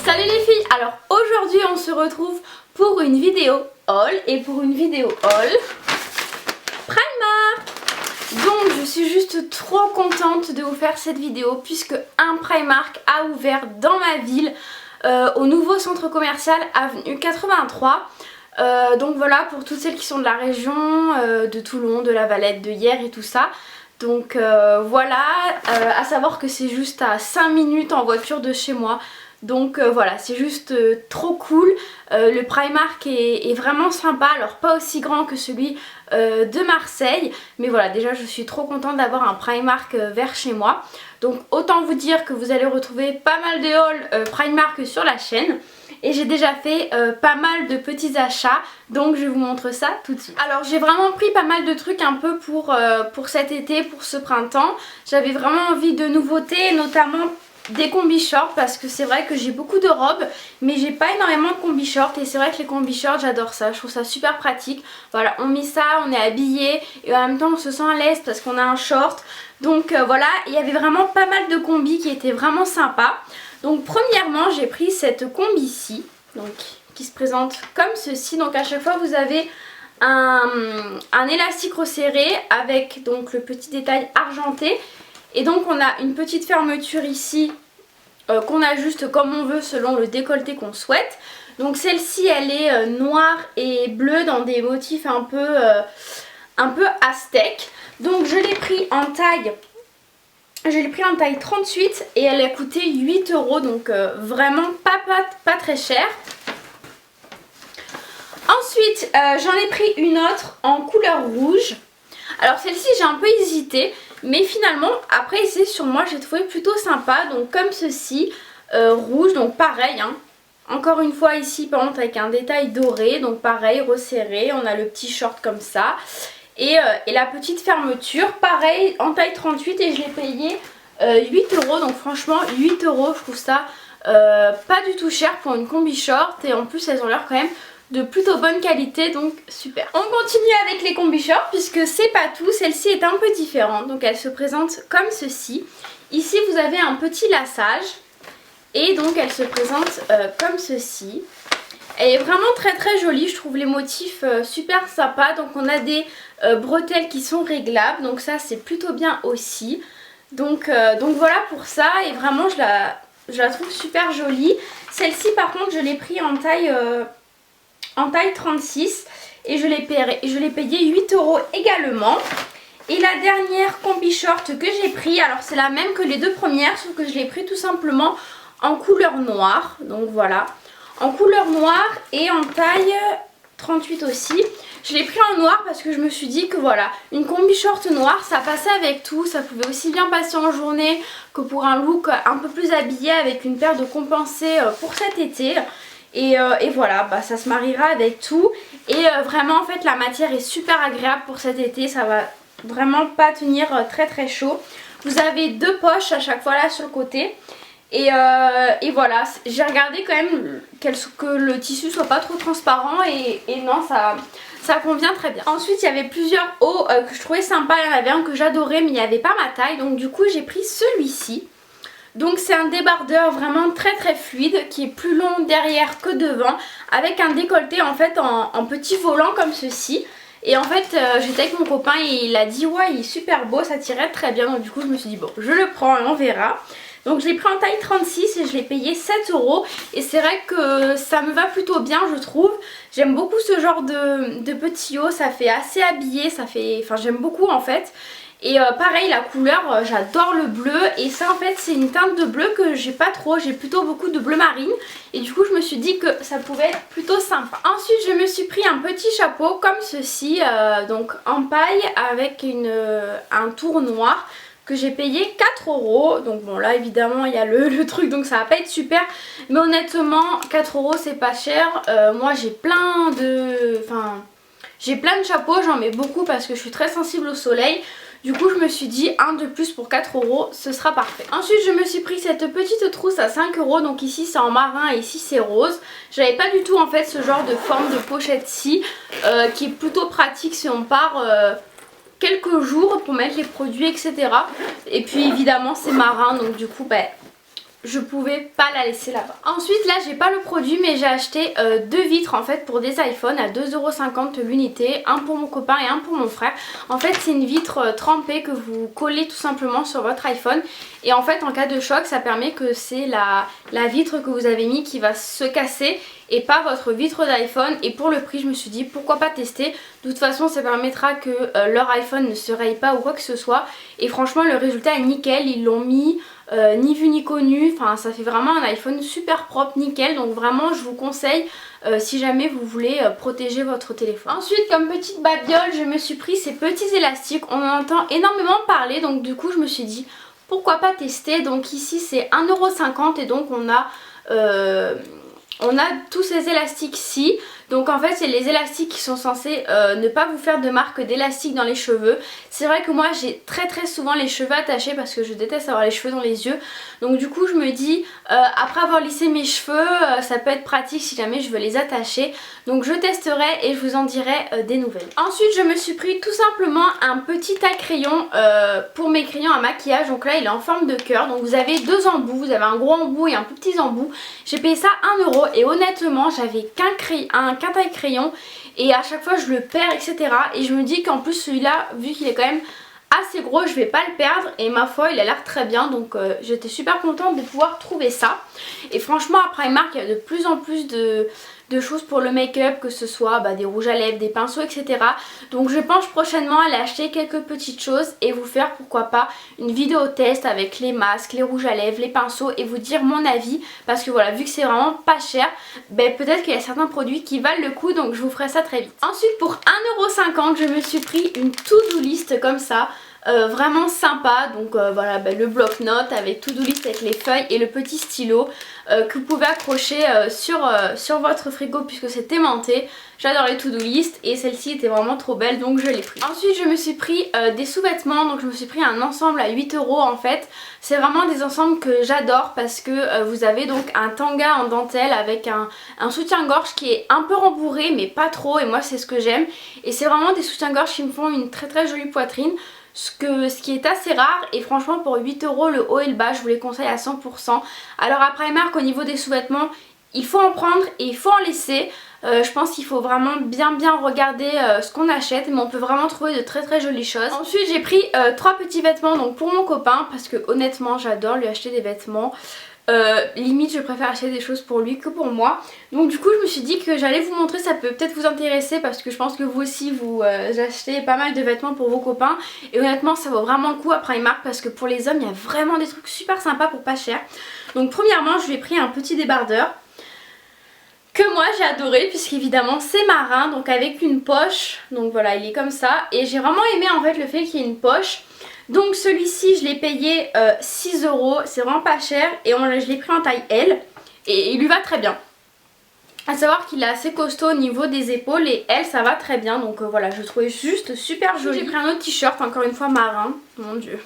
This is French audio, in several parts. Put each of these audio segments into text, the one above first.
Salut les filles, alors aujourd'hui on se retrouve pour une vidéo haul et pour une vidéo haul Primark. Donc je suis juste trop contente de vous faire cette vidéo puisque un Primark a ouvert dans ma ville au nouveau centre commercial avenue 83. Donc voilà, pour toutes celles qui sont de la région, de Toulon, de La Valette, de Hyères et tout ça. Donc voilà, à savoir que c'est juste à 5 minutes en voiture de chez moi. Donc voilà, c'est juste trop cool. Le Primark est vraiment sympa, alors pas aussi grand que celui de Marseille. Mais voilà, déjà je suis trop contente d'avoir un Primark vers chez moi. Donc autant vous dire que vous allez retrouver pas mal de hauls Primark sur la chaîne. Et j'ai déjà fait pas mal de petits achats, donc je vous montre ça tout de suite. Alors j'ai vraiment pris pas mal de trucs un peu pour cet été, pour ce printemps. J'avais vraiment envie de nouveautés, notamment des combi shorts, parce que c'est vrai que j'ai beaucoup de robes mais j'ai pas énormément de combi shorts, et c'est vrai que les combi shorts j'adore ça, je trouve ça super pratique. Voilà, on met ça, on est habillé et en même temps on se sent à l'aise parce qu'on a un short. Donc voilà, il y avait vraiment pas mal de combis qui étaient vraiment sympas. Donc premièrement j'ai pris cette combi-ci, donc qui se présente comme ceci. Donc à chaque fois vous avez un élastique resserré avec donc le petit détail argenté. Et donc on a une petite fermeture ici qu'on ajuste comme on veut selon le décolleté qu'on souhaite. Donc celle-ci elle est noire et bleue dans des motifs un peu aztèques. Donc je l'ai pris en taille. 38 et elle a coûté 8 €, donc vraiment pas très cher. Ensuite j'en ai pris une autre en couleur rouge. Alors celle-ci j'ai un peu hésité, mais finalement après essayer sur moi j'ai trouvé plutôt sympa. Donc comme ceci, rouge, donc pareil hein. Encore une fois ici par contre avec un détail doré, donc pareil resserré, on a le petit short comme ça. Et la petite fermeture, pareil en taille 38, et je l'ai payé 8 €. Donc franchement 8 €, je trouve ça pas du tout cher pour une combi short. Et en plus elles ont l'air quand même de plutôt bonne qualité, donc super. On continue avec les combi shorts puisque c'est pas tout, celle-ci est un peu différente. Donc elle se présente comme ceci. Ici vous avez un petit laçage et donc elle se présente comme ceci. Elle est vraiment très jolie, je trouve les motifs super sympas. Donc on a des bretelles qui sont réglables, donc ça c'est plutôt bien aussi. Donc voilà pour ça, et vraiment je la trouve super jolie. Celle-ci par contre je l'ai pris en taille 36 et je l'ai payé 8 € également. Et la dernière combi short que j'ai pris, alors c'est la même que les deux premières, sauf que je l'ai pris tout simplement en couleur noire. Donc voilà, en couleur noire et en taille 38 aussi. Je l'ai pris en noir parce que je me suis dit que voilà, une combi short noire ça passait avec tout. Ça pouvait aussi bien passer en journée que pour un look un peu plus habillé avec une paire de compensés pour cet été. Et voilà, bah, ça se mariera avec tout. Et vraiment en fait la matière est super agréable pour cet été. Ça va vraiment pas tenir très chaud. Vous avez deux poches à chaque fois là sur le côté. Et voilà, j'ai regardé quand même que le tissu soit pas trop transparent. Et non, ça convient très bien. Ensuite il y avait plusieurs hauts que je trouvais sympa. Il y en avait un que j'adorais mais il n'y avait pas ma taille. Donc du coup j'ai pris celui-ci. Donc c'est un débardeur vraiment très fluide qui est plus long derrière que devant, avec un décolleté en fait en petit volant comme ceci. Et en fait j'étais avec mon copain et il a dit ouais il est super beau, ça tirait très bien. Donc du coup je me suis dit bon je le prends et on verra. Donc je l'ai pris en taille 36 et je l'ai payé 7 €. Et c'est vrai que ça me va plutôt bien je trouve. J'aime beaucoup ce genre de petits hauts, ça fait assez habillé, j'aime beaucoup en fait. Et pareil la couleur, j'adore le bleu, et ça en fait c'est une teinte de bleu que j'ai pas trop, j'ai plutôt beaucoup de bleu marine. Et du coup je me suis dit que ça pouvait être plutôt sympa. Ensuite je me suis pris un petit chapeau comme ceci, donc en paille avec un tour noir que j'ai payé 4 €. Donc bon là évidemment il y a le truc, donc ça va pas être super. Mais honnêtement 4 € c'est pas cher. Moi j'ai plein de chapeaux, j'en mets beaucoup parce que je suis très sensible au soleil. Du coup je me suis dit un de plus pour 4 € ce sera parfait. Ensuite je me suis pris cette petite trousse à 5 €. Donc ici c'est en marin et ici c'est rose. J'avais pas du tout en fait ce genre de forme de pochette-ci qui est plutôt pratique si on part quelques jours pour mettre les produits etc. Et puis évidemment c'est marin, donc du coup je pouvais pas la laisser là-bas. Ensuite là j'ai pas le produit mais j'ai acheté deux vitres en fait pour des iPhones à 2,50 € l'unité, un pour mon copain et un pour mon frère. En fait c'est une vitre trempée que vous collez tout simplement sur votre iPhone et en fait en cas de choc ça permet que c'est la vitre que vous avez mis qui va se casser et pas votre vitre d'iPhone. Et pour le prix je me suis dit pourquoi pas tester, de toute façon ça permettra que leur iPhone ne se raye pas ou quoi que ce soit. Et franchement le résultat est nickel, ils l'ont mis ni vu ni connu, enfin ça fait vraiment un iPhone super propre, nickel. Donc vraiment je vous conseille si jamais vous voulez protéger votre téléphone. Ensuite comme petite babiole je me suis pris ces petits élastiques, on en entend énormément parler donc du coup je me suis dit pourquoi pas tester. Donc ici c'est 1,50 € et donc on a tous ces élastiques-ci. Donc en fait c'est les élastiques qui sont censés ne pas vous faire de marque d'élastique dans les cheveux. C'est vrai que moi j'ai très souvent les cheveux attachés parce que je déteste avoir les cheveux dans les yeux. Donc du coup je me dis après avoir lissé mes cheveux ça peut être pratique si jamais je veux les attacher. Donc je testerai et je vous en dirai des nouvelles. Ensuite je me suis pris tout simplement un petit taille-crayon pour mes crayons à maquillage. Donc là il est en forme de cœur. Donc vous avez deux embouts, vous avez un gros embout et un plus petit embout. J'ai payé ça 1 € et honnêtement j'avais qu'un taille-crayon et à chaque fois je le perds etc. Et je me dis qu'en plus celui-là vu qu'il est quand même assez gros je vais pas le perdre et ma foi il a l'air très bien. Donc j'étais super contente de pouvoir trouver ça. Et franchement à Primark il y a de plus en plus de choses pour le make-up, que ce soit des rouges à lèvres, des pinceaux etc. Donc je pense prochainement aller acheter quelques petites choses et vous faire pourquoi pas une vidéo test avec les masques, les rouges à lèvres, les pinceaux et vous dire mon avis. Parce que voilà vu que c'est vraiment pas cher, peut-être qu'il y a certains produits qui valent le coup, donc je vous ferai ça très vite. Ensuite pour 1,50 € je me suis pris une to-do list comme ça. Vraiment sympa, donc voilà le bloc-notes avec to-do list avec les feuilles et le petit stylo que vous pouvez accrocher sur votre frigo puisque c'est aimanté. J'adore les to-do list et celle-ci était vraiment trop belle donc je l'ai pris. Ensuite je me suis pris des sous-vêtements, donc je me suis pris un ensemble à 8 € en fait. C'est vraiment des ensembles que j'adore parce que vous avez donc un tanga en dentelle avec un soutien-gorge qui est un peu rembourré mais pas trop et moi c'est ce que j'aime. Et c'est vraiment des soutiens-gorge qui me font une très jolie poitrine. Ce qui est assez rare et franchement pour 8 € le haut et le bas je vous les conseille à 100%. Alors à Primark au niveau des sous-vêtements il faut en prendre et il faut en laisser. Je pense qu'il faut vraiment bien regarder ce qu'on achète mais on peut vraiment trouver de très jolies choses. Ensuite j'ai pris 3 petits vêtements donc pour mon copain parce que honnêtement j'adore lui acheter des vêtements. Limite je préfère acheter des choses pour lui que pour moi. Donc du coup je me suis dit que j'allais vous montrer, ça peut peut-être vous intéresser parce que je pense que vous aussi vous achetez pas mal de vêtements pour vos copains. Et honnêtement ça vaut vraiment le coup à Primark parce que pour les hommes il y a vraiment des trucs super sympas pour pas cher. Donc premièrement je lui ai pris un petit débardeur que moi j'ai adoré puisqu'évidemment c'est marin, donc avec une poche. Donc voilà il est comme ça et j'ai vraiment aimé en fait le fait qu'il y ait une poche. Donc celui-ci je l'ai payé 6 €, c'est vraiment pas cher et je l'ai pris en taille L et il lui va très bien. A savoir qu'il est assez costaud au niveau des épaules et L ça va très bien, donc voilà je le trouvais juste super joli. J'ai pris un autre t-shirt encore une fois marin, mon dieu.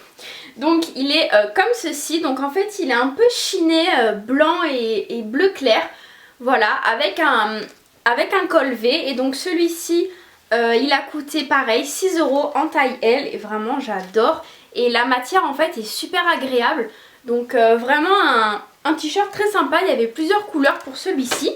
Donc il est comme ceci, donc en fait il est un peu chiné blanc et bleu clair. Voilà avec un col V et donc celui-ci il a coûté pareil 6 € en taille L et vraiment j'adore. Et la matière en fait est super agréable. Donc vraiment un t-shirt très sympa, il y avait plusieurs couleurs pour celui-ci.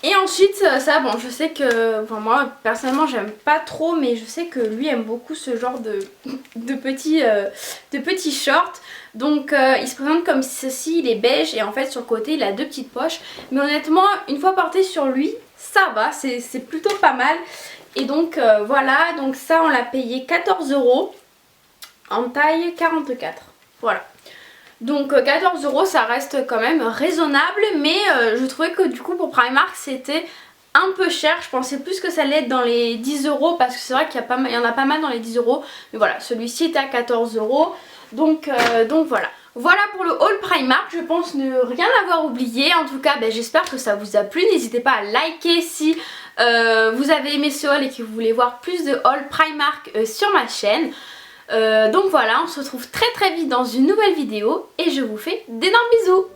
Et ensuite ça bon je sais que moi personnellement j'aime pas trop mais je sais que lui aime beaucoup ce genre de petits shorts. Donc il se présente comme ceci, il est beige et en fait sur le côté il a deux petites poches. Mais honnêtement une fois porté sur lui ça va, c'est plutôt pas mal. Et donc voilà, donc ça on l'a payé 14 € en taille 44. Voilà. Donc 14 € ça reste quand même raisonnable mais je trouvais que du coup pour Primark c'était un peu cher. Je pensais plus que ça allait être dans les 10 € parce que c'est vrai qu'il y en a pas mal dans les 10 €. Mais voilà, celui-ci était à 14 €. Donc voilà. Voilà pour le haul Primark, je pense ne rien avoir oublié. En tout cas j'espère que ça vous a plu. N'hésitez pas à liker si vous avez aimé ce haul et que vous voulez voir plus de haul Primark sur ma chaîne. Donc voilà, on se retrouve très vite dans une nouvelle vidéo et je vous fais d'énormes bisous.